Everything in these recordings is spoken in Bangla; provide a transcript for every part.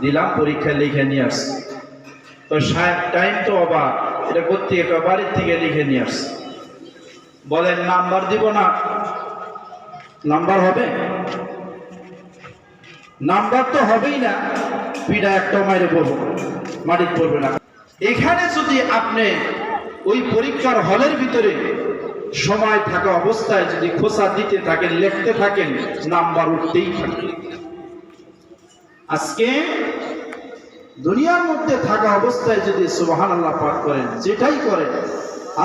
দিলাম, পরীক্ষা লিখে নিয়ে আসছি। তো টাইম তো অবাক, এটা করতে বাড়ির থেকে লিখে নিয়ে আসছি। বলেন নাম্বার দিব না? নাম্বার হবে? নাম্বার তো হবেই না, পিঠা একটা মাইরে পড়বো, মাটির পড়বে না। এখানে যদি আপনি ওই পরীক্ষার হলের ভিতরে সময় থাকা অবস্থায় যদি খোঁচা দিতে থাকেন, লিখতে থাকেন, নাম্বার উঠতেই থাকে। আজকে দুনিয়ার মধ্যে থাকা অবস্থায় যদি সুবহানাল্লাহ পাঠ করেন, যেটাই করেন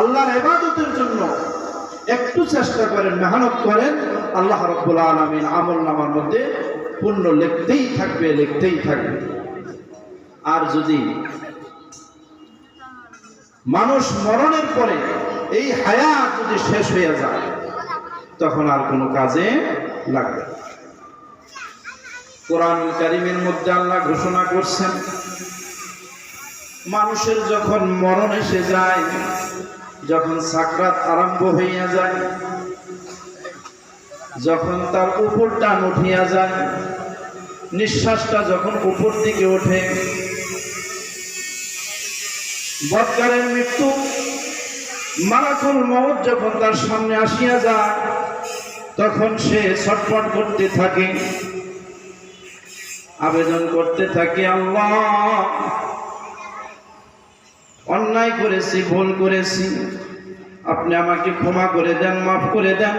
আল্লাহর ইবাদতের জন্য একটু চেষ্টা করেন, মেহনত করেন, আল্লাহ রাব্বুল আলামিন আমলনামার মধ্যে পুণ্য লিখতেই থাকবে, লিখতেই থাকবে। আর যদি মানুষ মরণের পরে এই হায়াত যদি শেষ হয়ে যায়, তখন আর কোনো কাজে লাগবে না। কোরআন কারীমের মধ্যে আল্লাহ ঘোষণা করছেন, মানুষের যখন মরণ এসে যায়, যখন সাকরাত আরম্ভ হইয়া যায়, যখন তার উপর টান উঠিয়া যায়, নিঃশ্বাসটা যখন উপর দিকে ওঠে, বৎকারের মৃত্যু মালাকুল মউত যখন তার সামনে আসিয়া যায়, তখন সে ছটফট করতে থাকে, আবেদন করতে থাকে, আল্লাহ অন্যায় করেছি, ভুল করেছি, আপনি আমাকে ক্ষমা করে দেন, মাফ করে দেন।